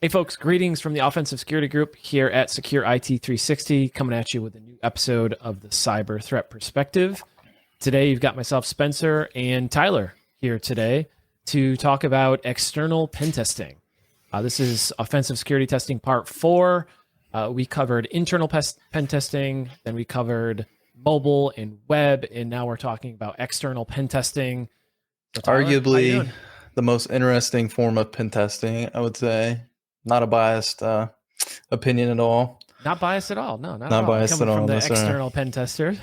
Hey folks, greetings from the Offensive Security Group here at Secure IT 360, coming at you with a new episode of the Cyber Threat Perspective. Today, you've got myself, Spencer, and Tyler here today to talk about external pen testing. This is Offensive Security Testing Part 4. We covered internal pen testing, then we covered mobile and web, and now we're talking about external pen testing. So Tyler, how you Arguably doing? the most interesting form of pen testing, I would say. Not a biased opinion at all. Not biased at all. No, not at Not all. biased Coming at from all. the No, sir. external pen tester.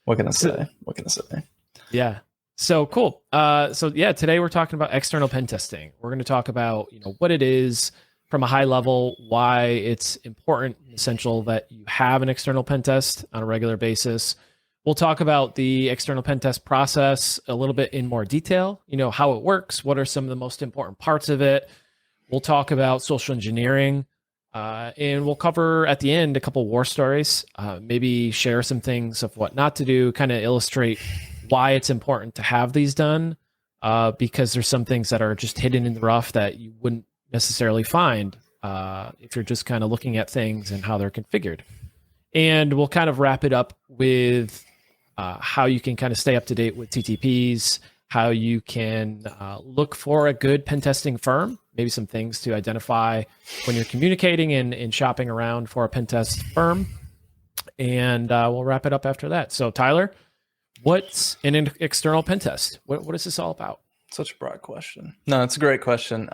What can I So, say? What can I say? yeah. So cool. Today we're talking about external pen testing. We're going to talk about, what it is from a high level, why it's important and essential that you have an external pen test on a regular basis. We'll talk about the external pen test process a little bit in more detail, how it works, what are some of the most important parts of it. We'll talk about social engineering, and we'll cover at the end a couple war stories, maybe share some things of what not to do, kind of illustrate why it's important to have these done, because there's some things that are just hidden in the rough that you wouldn't necessarily find if you're just kind of looking at things and how they're configured. And we'll kind of wrap it up with how you can kind of stay up to date with TTPs, how you can look for a good pen testing firm, maybe some things to identify when you're communicating and shopping around for a pen test firm. And we'll wrap it up after that. So, Tyler, what's an external pen test? What is this all about? Such a broad question. No, it's a great question.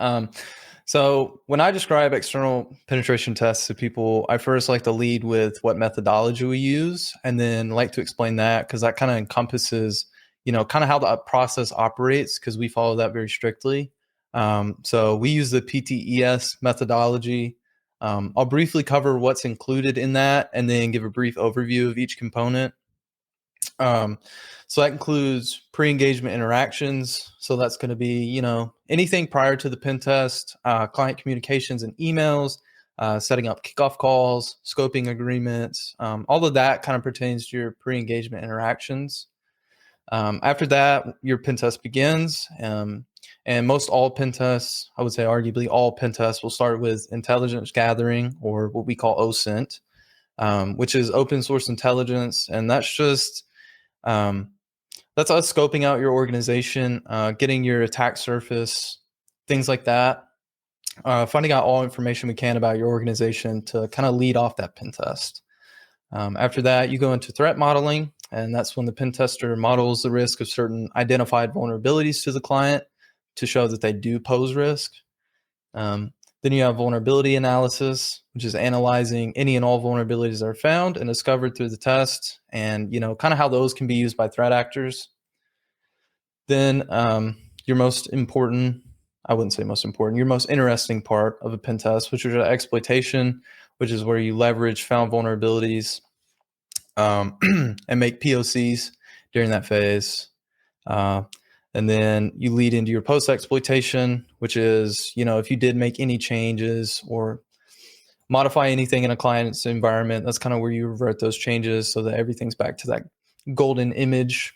So when I describe external penetration tests to people, I first like to lead with what methodology we use, and then like to explain that because that kind of encompasses, kind of how the process operates because we follow that very strictly. So we use the PTES methodology. I'll briefly cover what's included in that and then give a brief overview of each component. So that includes pre-engagement interactions. So that's going to be, anything prior to the pen test, client communications and emails, setting up kickoff calls, scoping agreements. All of that kind of pertains to your pre-engagement interactions. After that, your pen test begins. And most all pen tests, I would say arguably all pen tests will start with intelligence gathering, or what we call OSINT, which is open source intelligence. And that's just that's us scoping out your organization, getting your attack surface, things like that, finding out all information we can about your organization to kind of lead off that pen test. After that, you go into threat modeling, and that's when the pen tester models the risk of certain identified vulnerabilities to the client to show that they do pose risk. Then you have vulnerability analysis, which is analyzing any and all vulnerabilities that are found and discovered through the test, and kind of how those can be used by threat actors. Then your most important, I wouldn't say most important, your most interesting part of a pen test, which is exploitation, which is where you leverage found vulnerabilities and make POCs during that phase. And then you lead into your post-exploitation, which is, if you did make any changes or modify anything in a client's environment, that's kind of where you revert those changes so that everything's back to that golden image.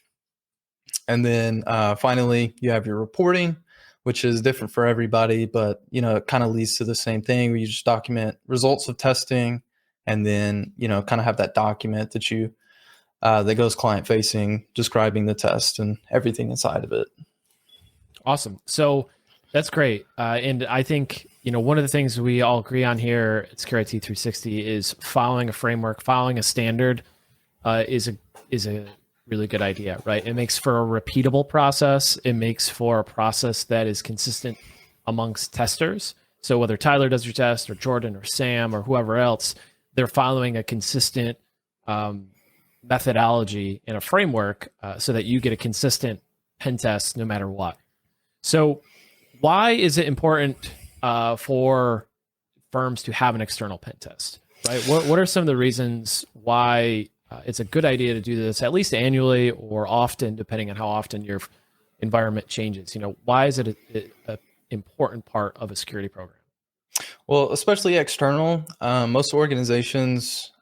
And then finally, you have your reporting, which is different for everybody, but, it kind of leads to the same thing where you just document results of testing and then, kind of have that document that that goes client facing, describing the test and everything inside of it. Awesome. So that's great. And I think, one of the things we all agree on here at Secure IT 360 is following a framework, following a standard is a really good idea, right? It makes for a repeatable process. It makes for a process that is consistent amongst testers. So whether Tyler does your test or Jordan or Sam or whoever else, they're following a consistent methodology and a framework so that you get a consistent pen test no matter what. So why is it important for firms to have an external pen test, right? What are some of the reasons why it's a good idea to do this at least annually or often, depending on how often your environment changes? Why is it an important part of a security program? Well, especially external, most organizations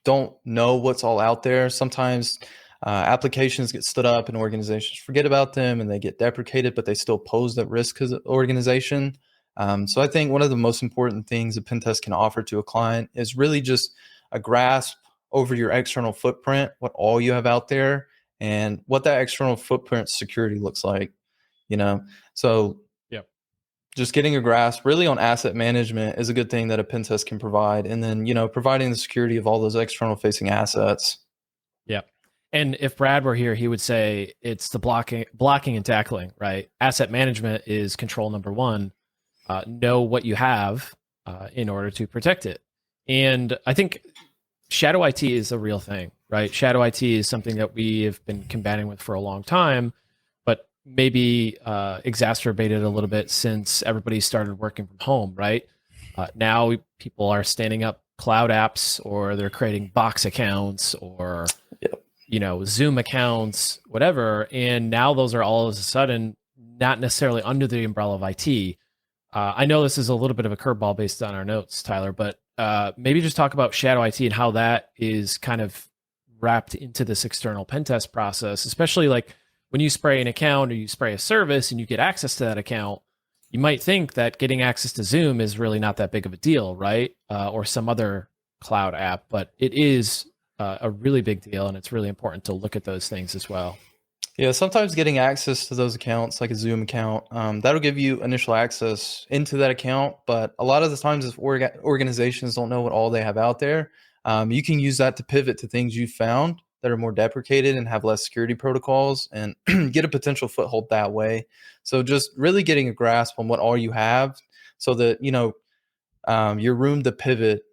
don't know what's all out there. Sometimes applications get stood up and organizations forget about them and they get deprecated, but they still pose that risk as an organization. So I think one of the most important things a pen test can offer to a client is really just a grasp over your external footprint, what all you have out there, and what that external footprint security looks like. You know, so Yep. just getting a grasp really on asset management is a good thing that a pen test can provide, and then providing the security of all those external facing assets. Yep. And if Brad were here, he would say it's the blocking and tackling, right? Asset management is control number one. Know what you have in order to protect it. And I think shadow IT is a real thing, right? Shadow IT is something that we have been combating with for a long time, but maybe exacerbated a little bit since everybody started working from home, right? Now people are standing up cloud apps, or they're creating box accounts, or Zoom accounts, whatever. And now those are all of a sudden not necessarily under the umbrella of IT. I know this is a little bit of a curveball based on our notes, Tyler, but maybe just talk about shadow IT and how that is kind of wrapped into this external pen test process, especially like when you spray an account or you spray a service and you get access to that account. You might think that getting access to Zoom is really not that big of a deal, right? Or some other cloud app, but it is a really big deal, and it's really important to look at those things as well. Yeah, sometimes getting access to those accounts, like a Zoom account, that'll give you initial access into that account. But a lot of the times, if organizations don't know what all they have out there, you can use that to pivot to things you found that are more deprecated and have less security protocols, and get a potential foothold that way. So just really getting a grasp on what all you have, so that your room to pivot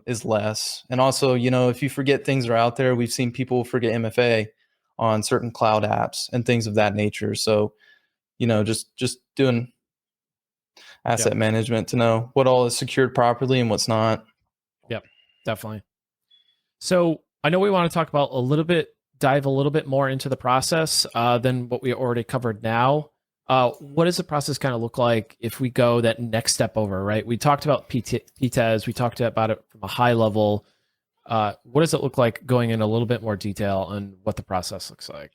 is less. And also, if you forget things are out there, we've seen people forget MFA on certain cloud apps and things of that nature. So, just doing asset management to know what all is secured properly and what's not. Yep, definitely. So I know we want to talk about dive a little bit more into the process than what we already covered now. What does the process kind of look like if we go that next step over, right? We talked about PTES, we talked about it from a high level. What does it look like going in a little bit more detail on what the process looks like?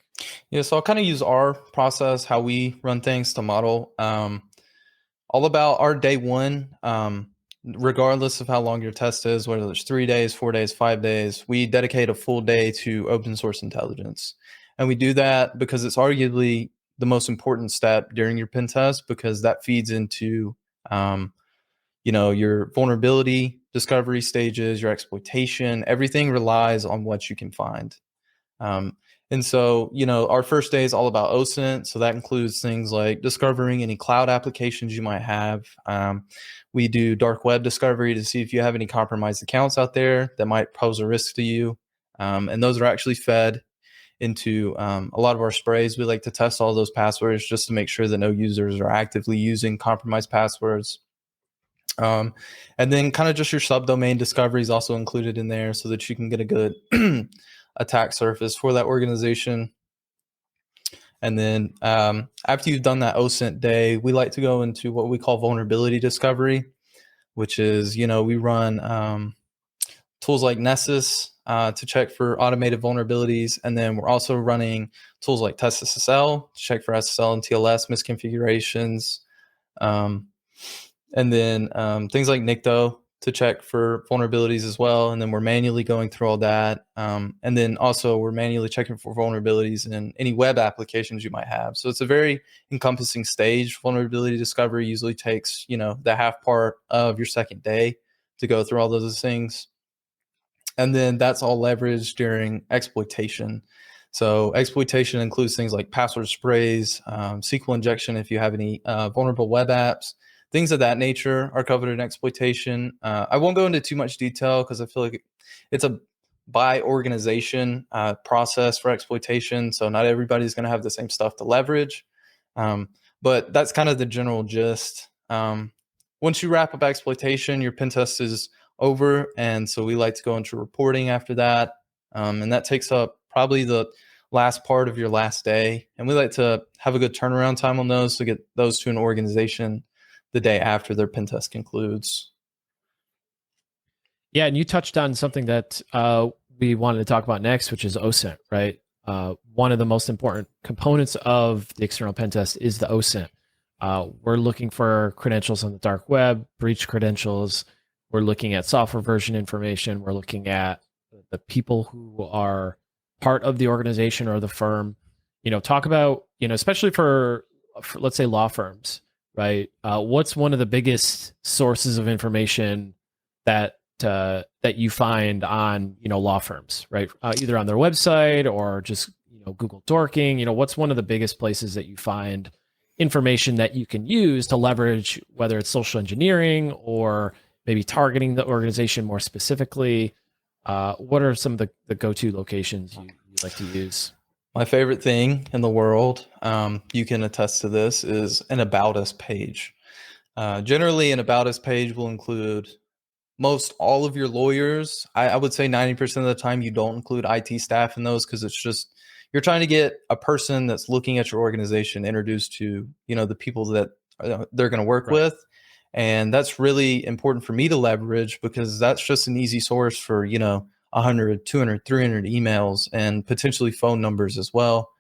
Yeah, so I'll kind of use our process, how we run things to model. All about our day one, regardless of how long your test is, whether it's 3 days, 4 days, 5 days, we dedicate a full day to open source intelligence. And we do that because it's arguably the most important step during your pen test, because that feeds into your vulnerability discovery stages, your exploitation. Everything relies on what you can find. And so, our first day is all about OSINT. So that includes things like discovering any cloud applications you might have. We do dark web discovery to see if you have any compromised accounts out there that might pose a risk to you. And those are actually fed into a lot of our sprays. We like to test all those passwords just to make sure that no users are actively using compromised passwords. And then kind of just your subdomain discovery is also included in there, so that you can get a good attack surface for that organization. And then after you've done that OSINT day, we like to go into what we call vulnerability discovery, which is, we run tools like Nessus to check for automated vulnerabilities. And then we're also running tools like Test SSL to check for SSL and TLS misconfigurations. And then things like Nikto to check for vulnerabilities as well. And then we're manually going through all that. And then also we're manually checking for vulnerabilities in any web applications you might have. So it's a very encompassing stage. Vulnerability discovery usually takes, the half part of your second day to go through all those things. And then that's all leveraged during exploitation. So exploitation includes things like password sprays, SQL injection if you have any vulnerable web apps. Things of that nature are covered in exploitation. I won't go into too much detail because I feel like it's a by organization process for exploitation. So not everybody's going to have the same stuff to leverage. But that's kind of the general gist. Once you wrap up exploitation, your pen test is over. And so we like to go into reporting after that. And that takes up probably the last part of your last day. And we like to have a good turnaround time on those to get those to an organization the day after their pen test concludes. Yeah, and you touched on something that we wanted to talk about next, which is OSINT, right? One of the most important components of the external pen test is the OSINT. We're looking for credentials on the dark web, breach credentials. We're looking at software version information. We're looking at the people who are part of the organization or the firm. Talk about, especially for let's say law firms, right? What's one of the biggest sources of information that you find on law firms, right? Either on their website or just Google Dorking. What's one of the biggest places that you find information that you can use to leverage, whether it's social engineering or maybe targeting the organization more specifically? What are some of the go-to locations you like to use? My favorite thing in the world, you can attest to this, is an About Us page. Generally, an About Us page will include most all of your lawyers. I would say 90% of the time you don't include IT staff in those, because it's just you're trying to get a person that's looking at your organization introduced to the people that they're going to work Right. with. And that's really important for me to leverage, because that's just an easy source for 100, 200, 300 emails and potentially phone numbers as well,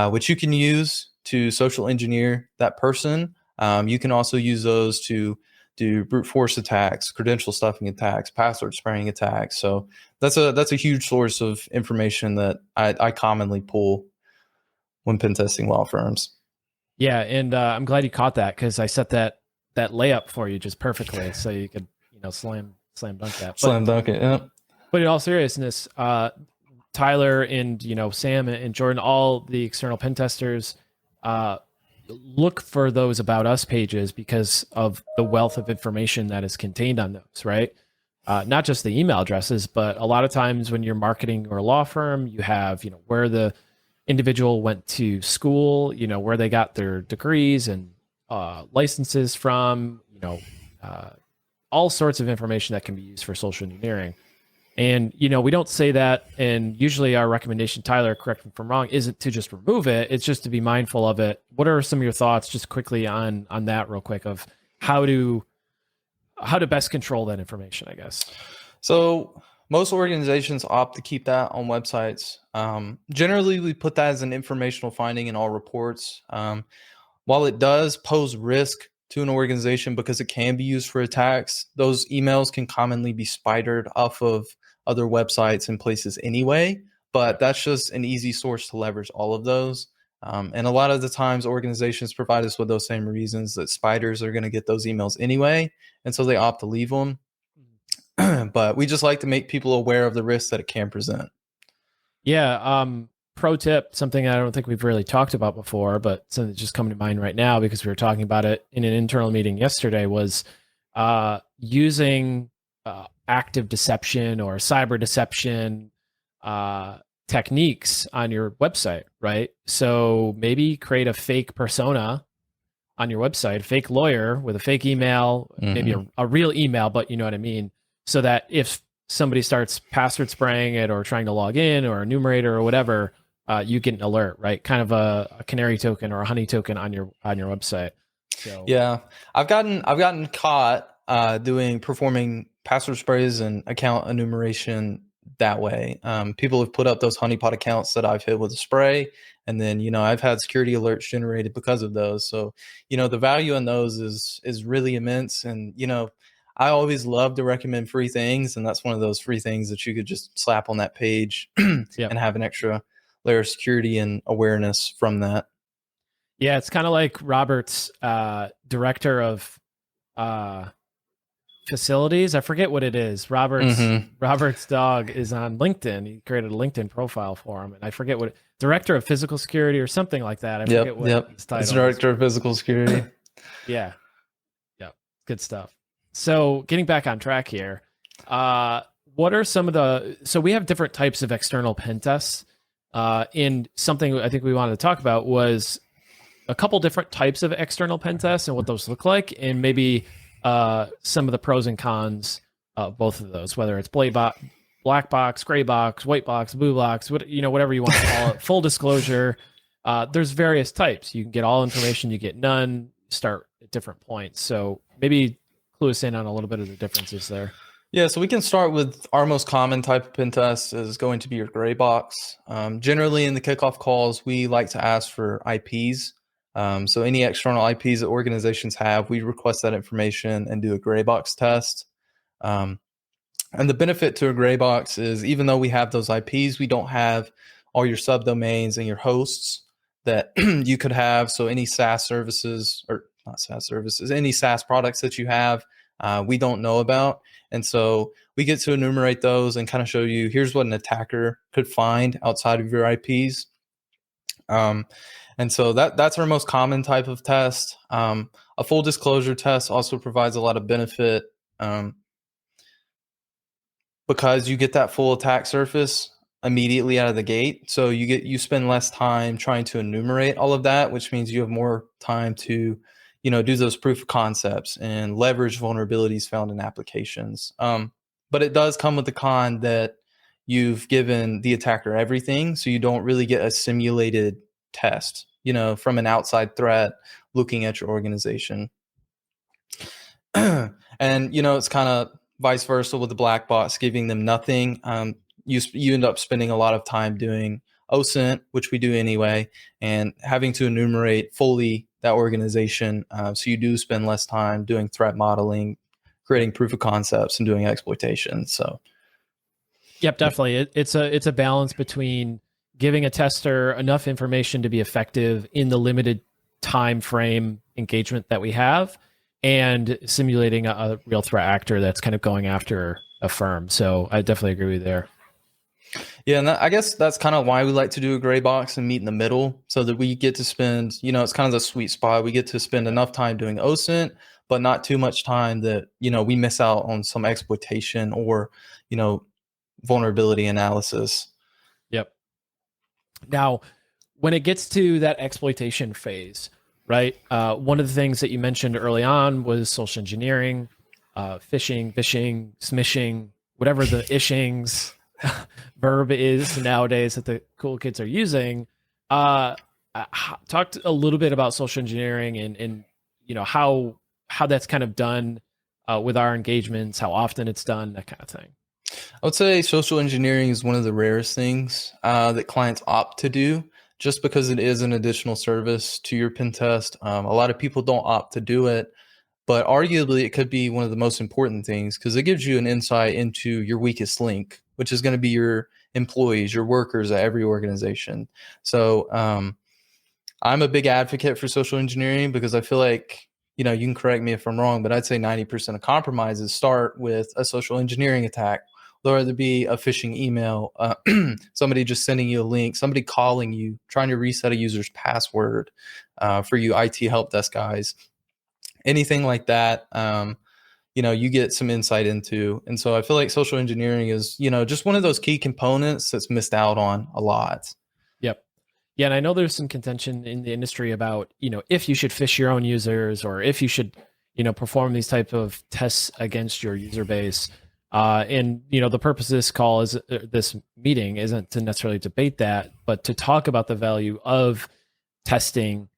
which you can use to social engineer that person. You can also use those to do brute force attacks, credential stuffing attacks, password spraying attacks. So that's a huge source of information that I commonly pull when pen testing law firms. Yeah, and I'm glad you caught that, because I set that layup for you just perfectly, so you could slam dunk that. Slam dunk it. Yeah. But in all seriousness, Tyler and Sam and Jordan, all the external pen testers, look for those About Us pages because of the wealth of information that is contained on those, right? Not just the email addresses, but a lot of times when you're marketing your law firm, you have where the individual went to school, where they got their degrees and licenses from, all sorts of information that can be used for social engineering. And we don't say that, and usually our recommendation, Tyler, correct me if I'm wrong, isn't to just remove it. It's just to be mindful of it. What are some of your thoughts, just quickly on that, real quick, of how to best control that information, I guess? So most organizations opt to keep that on websites. Generally, we put that as an informational finding in all reports. While it does pose risk to an organization because it can be used for attacks, those emails can commonly be spidered off of other websites and places anyway. But that's just an easy source to leverage all of those. And a lot of the times, organizations provide us with those same reasons, that spiders are going to get those emails anyway, and so they opt to leave them. But we just like to make people aware of the risks that it can present. Yeah. Pro tip, something I don't think we've really talked about before, but something that's just coming to mind right now because we were talking about it in an internal meeting yesterday, was using active deception or cyber deception techniques on your website, right? So maybe create a fake persona on your website, fake lawyer with a fake email, maybe a real email, but you know what I mean? So that if somebody starts password spraying it or trying to log in or a numerator or whatever, you get an alert, right? Kind of a canary token or a honey token on your website. So yeah, I've gotten caught performing password sprays and account enumeration that way. People have put up those honeypot accounts that I've hit with a spray, and then I've had security alerts generated because of those. So the value in those is really immense, and I always love to recommend free things, and that's one of those free things that you could just slap on that page and have an extra layer of security and awareness from that. Yeah, it's kind of like Robert's director of facilities. I forget what it is. Robert's dog is on LinkedIn. He created a LinkedIn profile for him, and I forget what director of physical security or something like that. I forget what his title is. Director of physical security. Yeah. Good stuff. So getting back on track here, what are some of so we have different types of external pen tests. And something I think we wanted to talk about was a couple different types of external pen tests and what those look like, and maybe some of the pros and cons of both of those, whether it's black box, gray box, white box, blue box, whatever you want to call it. Full disclosure, there's various types. You can get all information, you get none, start at different points. So maybe clue us in on a little bit of the differences there. Yeah, so we can start with our most common type of pen test is going to be your gray box. Generally in the kickoff calls, we like to ask for IPs So any external IPs that organizations have, we request that information and do a gray box test. Um, and the benefit to a gray box is even though we have those IPs, we don't have all your subdomains and your hosts that you could have. So any SaaS services, or not SaaS services, any SaaS products that you have, we don't know about. And so we get to enumerate those and kind of show you here's what an attacker could find outside of your IPs. And so that's our most common type of test. A full disclosure test also provides a lot of benefit. Because you get that full attack surface immediately out of the gate. So you spend less time trying to enumerate all of that, which means you have more time to, do those proof of concepts and leverage vulnerabilities found in applications. But it does come with the con that you've given the attacker everything, so you don't really get a simulated test, from an outside threat looking at your organization. And it's kind of vice versa with the black box, giving them nothing. You end up spending a lot of time doing OSINT, which we do anyway, and having to enumerate fully that organization. So you do spend less time doing threat modeling, creating proof of concepts, and doing exploitation. So, yep, definitely. It's a balance between giving a tester enough information to be effective in the limited time frame engagement that we have, and simulating a real threat actor that's kind of going after a firm. So I definitely agree with you there. Yeah, and I guess that's kind of why we like to do a gray box and meet in the middle, so that we get to spend, it's kind of the sweet spot. We get to spend enough time doing OSINT, but not too much time that, we miss out on some exploitation or, vulnerability analysis. Yep. Now, when it gets to that exploitation phase, right? One of the things that you mentioned early on was social engineering, phishing, smishing, whatever the ishings verb is nowadays that the cool kids are using. Talked a little bit about social engineering and how that's kind of done with our engagements, how often it's done, that kind of thing. I would say social engineering is one of the rarest things that clients opt to do, just because it is an additional service to your pen test. A lot of people don't opt to do it, but arguably it could be one of the most important things because it gives you an insight into your weakest link, which is going to be your employees, your workers at every organization. So I'm a big advocate for social engineering because I feel like, you can correct me if I'm wrong, but I'd say 90% of compromises start with a social engineering attack. Whether it be a phishing email, somebody just sending you a link, somebody calling you, trying to reset a user's password for you IT help desk guys, anything like that, you get some insight into. And so I feel like social engineering is, just one of those key components that's missed out on a lot. Yep. Yeah, and I know there's some contention in the industry about, if you should phish your own users or if you should, perform these type of tests against your user base. And the purpose of this call is this meeting isn't to necessarily debate that, but to talk about the value of testing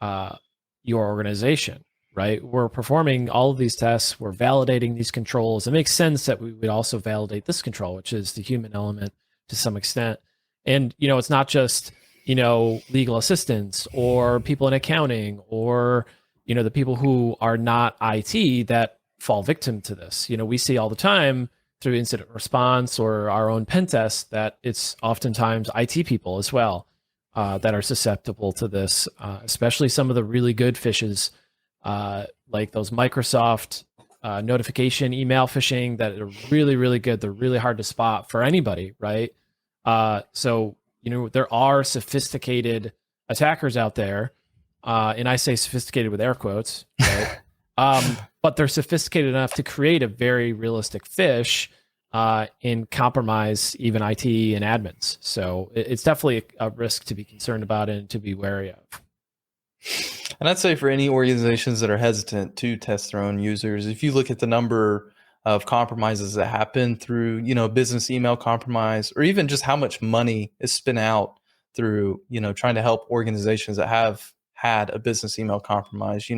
your organization. Right? We're performing all of these tests. We're validating these controls. It makes sense that we would also validate this control, which is the human element to some extent. And it's not just legal assistants or people in accounting or the people who are not IT that fall victim to this. We see all the time through incident response or our own pen tests that it's oftentimes IT people as well that are susceptible to this, especially some of the really good phishes, like those Microsoft notification email phishing that are really, really good. They're really hard to spot for anybody, right? So, there are sophisticated attackers out there, and I say sophisticated with air quotes, right? But they're sophisticated enough to create a very realistic phish and compromise even IT and admins. So it's definitely a risk to be concerned about and to be wary of. And I'd say for any organizations that are hesitant to test their own users, if you look at the number of compromises that happen through, business email compromise, or even just how much money is spent out through, trying to help organizations that have had a business email compromise,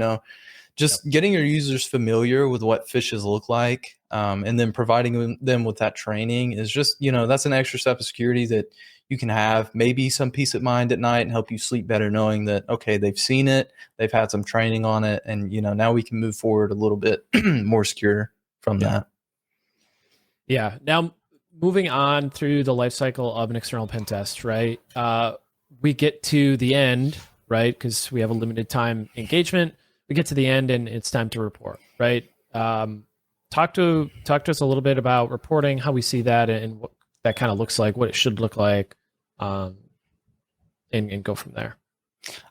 just getting your users familiar with what phishes look like, and then providing them with that training is just, that's an extra step of security that you can have maybe some peace of mind at night and help you sleep better knowing that, okay, they've seen it, they've had some training on it, and now we can move forward a little bit more secure from that. Yeah. Now, moving on through the life cycle of an external pen test, right? We get to the end, right? Because we have a limited time engagement. We get to the end and it's time to report, right? Talk to us a little bit about reporting, how we see that, and what that kind of looks like, what it should look like, and go from there.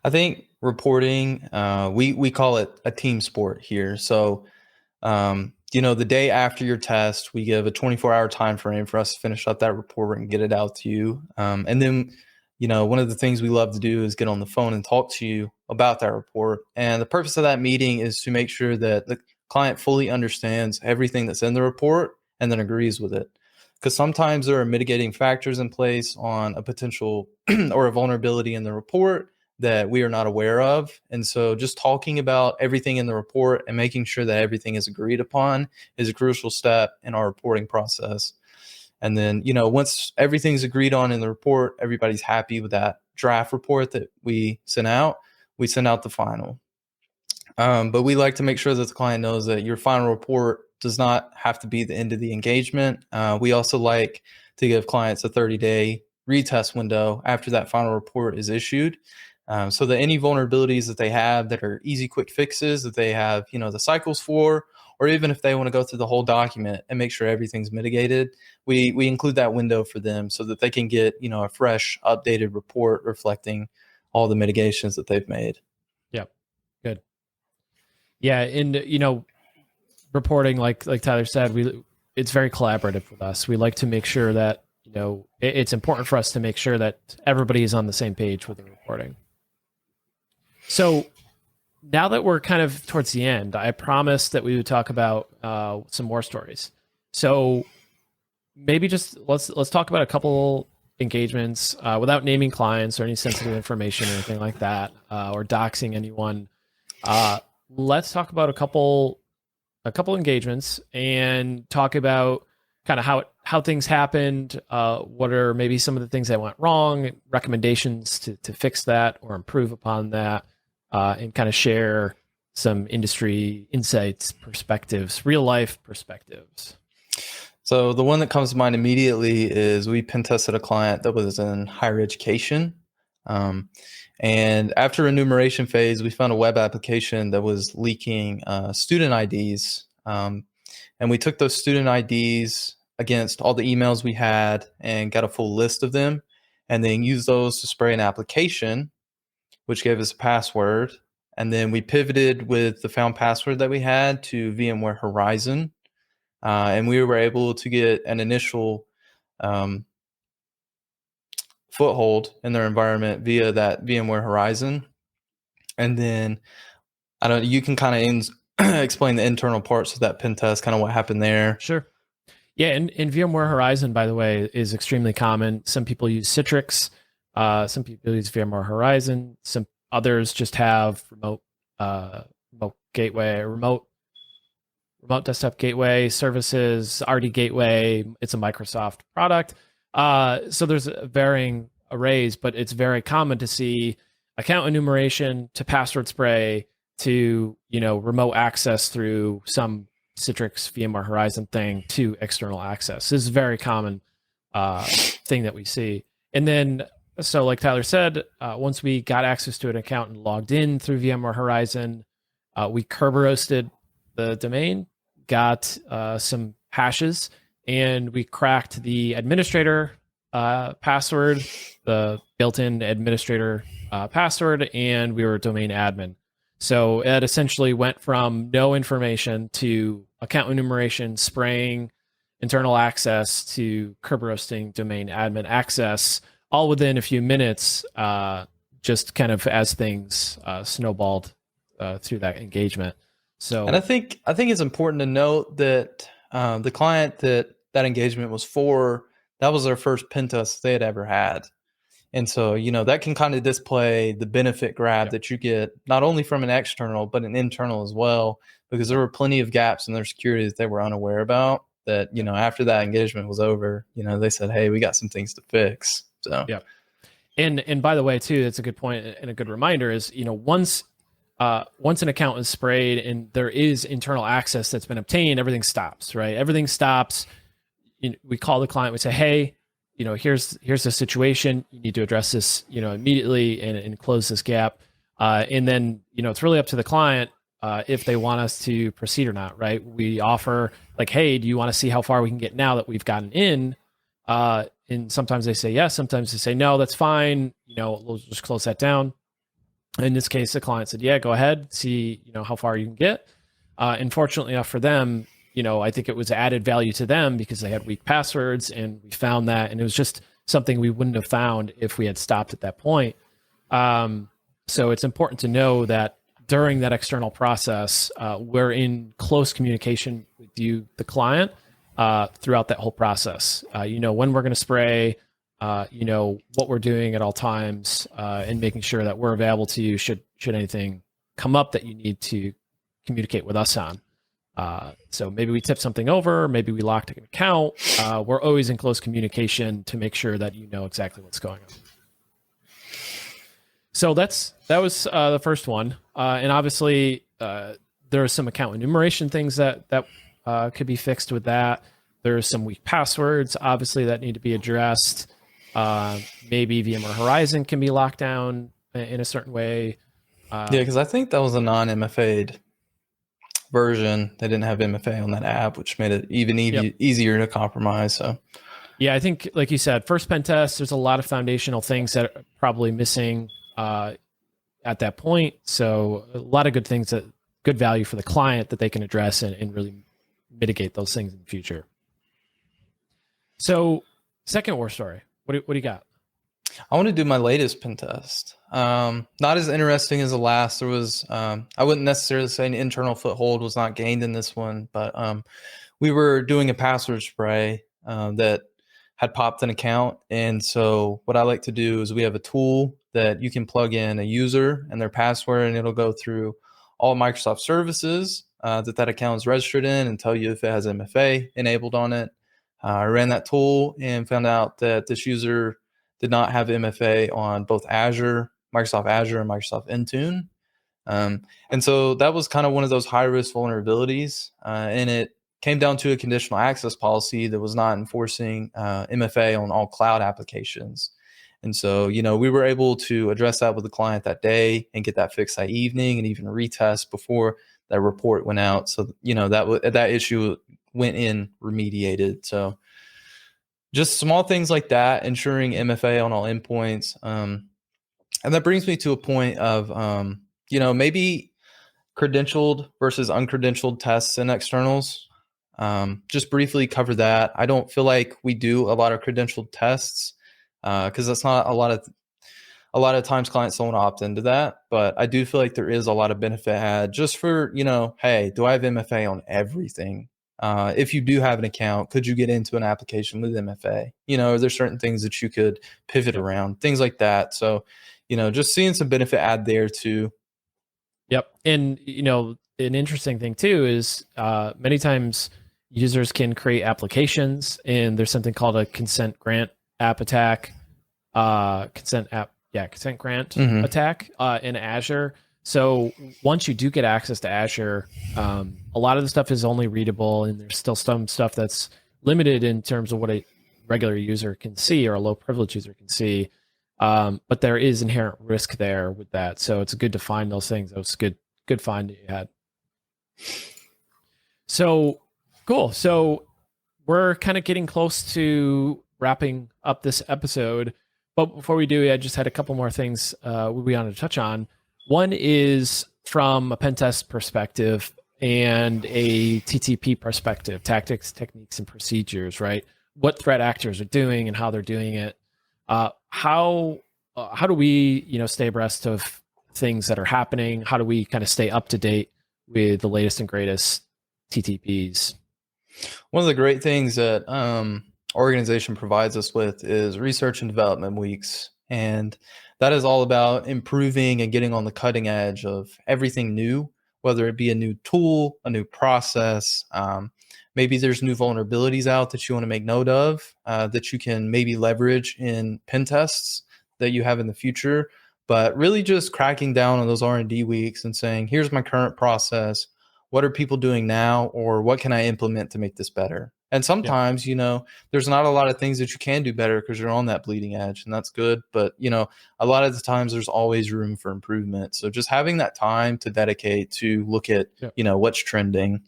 I think reporting, we call it a team sport here. So, the day after your test, we give a 24-hour time frame for us to finish up that report and get it out to you. And then, one of the things we love to do is get on the phone and talk to you about that report. And the purpose of that meeting is to make sure that the client fully understands everything that's in the report and then agrees with it. Because sometimes there are mitigating factors in place on a potential or a vulnerability in the report that we are not aware of. And so just talking about everything in the report and making sure that everything is agreed upon is a crucial step in our reporting process. And then, once everything's agreed on in the report, everybody's happy with that draft report that we send out the final. But we like to make sure that the client knows that your final report does not have to be the end of the engagement. We also like to give clients a 30-day retest window after that final report is issued. So that any vulnerabilities that they have that are easy, quick fixes that they have, the cycles for, or even if they want to go through the whole document and make sure everything's mitigated, we include that window for them so that they can get, a fresh, updated report reflecting all the mitigations that they've made. Yep. Good. Yeah. And, reporting, like Tyler said, it's very collaborative with us. We like to make sure that, it's important for us to make sure that everybody is on the same page with the reporting. So now that we're kind of towards the end, I promised that we would talk about some more stories. So maybe just let's talk about a couple engagements without naming clients or any sensitive information or anything like that, or doxing anyone. Let's talk about a couple engagements and talk about kind of how things happened. What are maybe some of the things that went wrong? Recommendations to fix that or improve upon that. And kind of share some industry insights, perspectives, real life perspectives. So the one that comes to mind immediately is we pen tested a client that was in higher education. And after enumeration phase, we found a web application that was leaking student IDs. And we took those student IDs against all the emails we had and got a full list of them, and then used those to spray an application which gave us a password. And then we pivoted with the found password that we had to VMware Horizon. And we were able to get an initial foothold in their environment via that VMware Horizon. And then you can kind of explain the internal parts of that pen test, kind of what happened there. Sure. Yeah, and VMware Horizon, by the way, is extremely common. Some people use Citrix. Some people use VMware Horizon. Some others just have remote gateway, remote desktop gateway services, RD Gateway. It's a Microsoft product. So there's varying arrays, but it's very common to see account enumeration to password spray to remote access through some Citrix VMware Horizon thing to external access. This is a very common thing that we see. And then, so like Tyler said, once we got access to an account and logged in through VMware Horizon, we Kerberoasted the domain, got some hashes, and we cracked the administrator password, the built-in administrator password, and we were domain admin. So it essentially went from no information to account enumeration, spraying internal access to Kerberoasting domain admin access, all within a few minutes, just kind of as things snowballed through that engagement. So, and I think it's important to note that the client that engagement was for, that was their first pen test they had ever had. And so, that can kind of display the benefit grab that you get not only from an external, but an internal as well, because there were plenty of gaps in their security that they were unaware about that, after that engagement was over, they said, hey, we got some things to fix. So Yeah. And by the way, too, that's a good point and a good reminder is, once an account is sprayed and there is internal access that's been obtained, everything stops, right? Everything stops. We call the client, we say, hey, here's the situation. You need to address this, immediately and close this gap. And then, it's really up to the client if they want us to proceed or not, right? We offer like, hey, do you want to see how far we can get now that we've gotten in? And sometimes they say yes, sometimes they say no, that's fine. We'll just close that down. In this case, the client said, yeah, go ahead, see, how far you can get. And fortunately enough for them, I think it was added value to them because they had weak passwords and we found that, and it was just something we wouldn't have found if we had stopped at that point. So it's important to know that during that external process, we're in close communication with you, the client, throughout that whole process. When we're going to spray, what we're doing at all times, and making sure that we're available to you should anything come up that you need to communicate with us on. So maybe we tip something over, maybe we locked an account. We're always in close communication to make sure that you know exactly what's going on. So that was the first one, and obviously there are some account enumeration things that could be fixed with that. There's some weak passwords, obviously, that need to be addressed. Maybe VMware Horizon can be locked down in a certain way. Yeah, because I think that was a non-MFA'd version. They didn't have MFA on that app, which made it even easier to compromise. So, yeah, I think, like you said, first pen test, there's a lot of foundational things that are probably missing at that point. So a lot of good things, that good value for the client that they can address and really mitigate those things in the future. So, second war story. What do you got? I want to do my latest pen test. Not as interesting as the last. There was, I wouldn't necessarily say an internal foothold was not gained in this one, but we were doing a password spray that had popped an account. And so what I like to do is we have a tool that you can plug in a user and their password, and it'll go through all Microsoft services that account is registered in and tell you if it has MFA enabled on it. I ran that tool and found out that this user did not have MFA on both Microsoft Azure, and Microsoft Intune. And so that was kind of one of those high-risk vulnerabilities. And it came down to a conditional access policy that was not enforcing MFA on all cloud applications. And so, we were able to address that with the client that day and get that fixed that evening, and even retest before that report went out. So, that issue went in remediated. So just small things like that, ensuring MFA on all endpoints. And that brings me to a point of, maybe credentialed versus uncredentialed tests and externals. Just briefly cover that. I don't feel like we do a lot of credentialed tests because that's not a lot of times clients don't opt into that. But I do feel like there is a lot of benefit had just for, hey, do I have MFA on everything? If you do have an account, could you get into an application with MFA? There's certain things that you could pivot around, things like that. So, just seeing some benefit add there too. Yep. And, an interesting thing too is many times users can create applications, and there's something called a consent grant app attack, consent grant attack in Azure. So once you do get access to Azure, a lot of the stuff is only readable, and there's still some stuff that's limited in terms of what a regular user can see or a low privilege user can see. But there is inherent risk there with that. So it's good to find those things. That was good find that you had. So cool. So we're kind of getting close to wrapping up this episode. But before we do, I just had a couple more things we wanted to touch on. One is from a pen test perspective and a TTP perspective, tactics, techniques, and procedures, right? What threat actors are doing and how they're doing it. How do we, stay abreast of things that are happening? How do we kind of stay up to date with the latest and greatest TTPs? One of the great things that organization provides us with is research and development weeks. And that is all about improving and getting on the cutting edge of everything new whether it be a new tool, a new process. Maybe there's new vulnerabilities out that you want to make note of that you can maybe leverage in pen tests that you have in the future. But really just cracking down on those R&D weeks and saying, here's my current process. What are people doing now? Or what can I implement to make this better? And sometimes, there's not a lot of things that you can do better because you're on that bleeding edge, and that's good. But, a lot of the times there's always room for improvement. So just having that time to dedicate to look at, what's trending.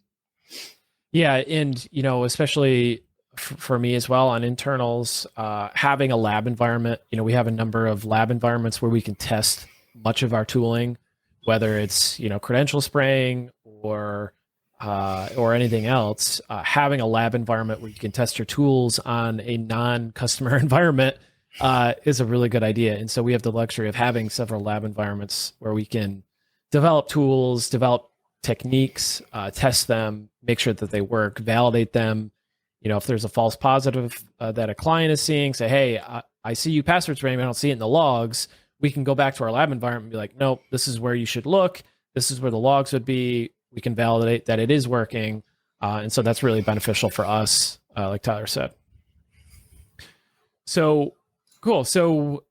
Yeah. And, especially for me as well on internals, having a lab environment, we have a number of lab environments where we can test much of our tooling, whether it's, credential spraying or anything else. Having a lab environment where you can test your tools on a non-customer environment is a really good idea. And so we have the luxury of having several lab environments where we can develop tools, develop techniques, test them, make sure that they work, validate them. If there's a false positive that a client is seeing, say, hey, I see you password spraying, I don't see it in the logs. We can go back to our lab environment and be like, nope, this is where you should look. This is where the logs would be. We can validate that it is working. And so that's really beneficial for us, like Tyler said. So cool. So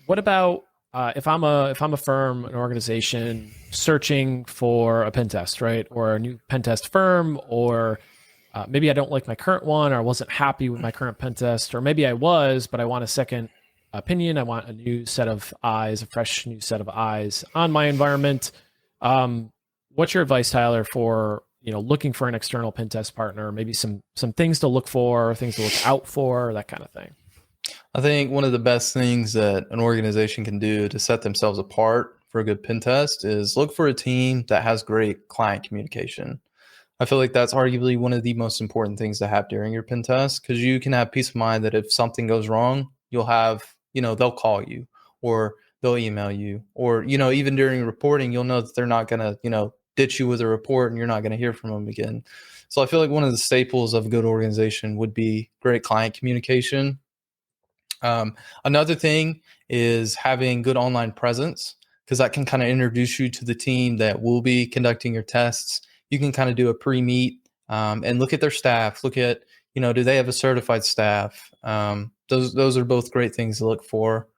what about if I'm a firm, an organization searching for a pen test, right? Or a new pen test firm, or maybe I don't like my current one, or I wasn't happy with my current pen test, or maybe I was, but I want a second opinion. I want a new set of eyes, a fresh new set of eyes on my environment. What's your advice, Tyler, for looking for an external pen test partner? Maybe some things to look for, things to look out for, that kind of thing. I think one of the best things that an organization can do to set themselves apart for a good pen test is look for a team that has great client communication. I feel like that's arguably one of the most important things to have during your pen test, because you can have peace of mind that if something goes wrong, you'll have, they'll call you or they'll email you, or, even during reporting, you'll know that they're not going to, ditch you with a report and you're not going to hear from them again. So I feel like one of the staples of a good organization would be great client communication. Another thing is having good online presence, because that can kind of introduce you to the team that will be conducting your tests. You can kind of do a pre-meet and look at their staff, look at, do they have a certified staff? Those are both great things to look for.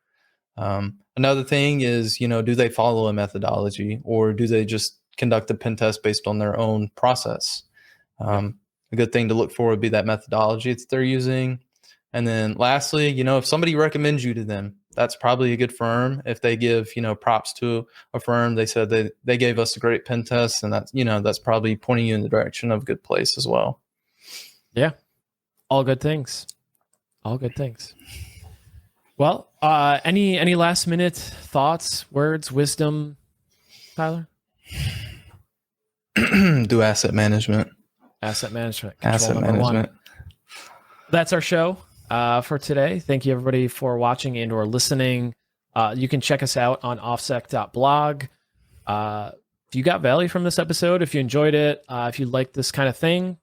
Another thing is, do they follow a methodology, or do they just conduct a pen test based on their own process? A good thing to look for would be that methodology that they're using. And then lastly, if somebody recommends you to them, that's probably a good firm. If they give, props to a firm, they said they gave us a great pen test, and that's, that's probably pointing you in the direction of a good place as well. Yeah. All good things. All good things. Well, any last minute thoughts, words, wisdom, Tyler? Do asset management. Asset management. Asset management. That's our show for today. Thank you everybody for watching and or listening. You can check us out on offsec.blog. If you got value from this episode, if you enjoyed it, if you like this kind of thing,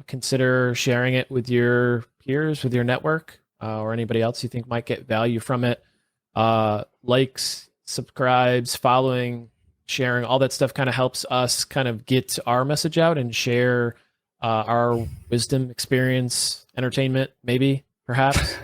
consider sharing it with your peers, with your network, or anybody else you think might get value from it. Likes, subscribes, following, sharing, all that stuff kind of helps us kind of get our message out and share our wisdom, experience, entertainment, maybe, perhaps.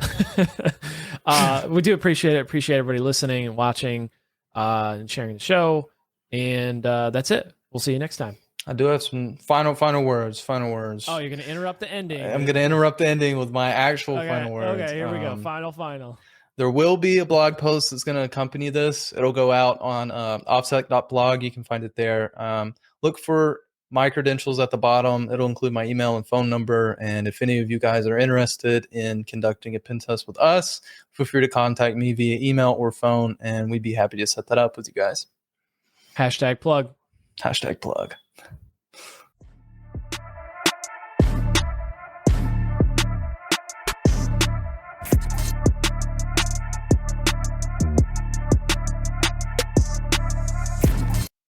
We do appreciate it. Appreciate everybody listening and watching and sharing the show. And that's it. We'll see you next time. I do have some final words. Oh, you're going to interrupt the ending. I'm going to interrupt the ending with my actual final words. Okay, here we go. Final. There will be a blog post that's going to accompany this. It'll go out on offsec.blog. You can find it there. Look for my credentials at the bottom. It'll include my email and phone number. And if any of you guys are interested in conducting a pen test with us, feel free to contact me via email or phone, and we'd be happy to set that up with you guys. #plug. #plug.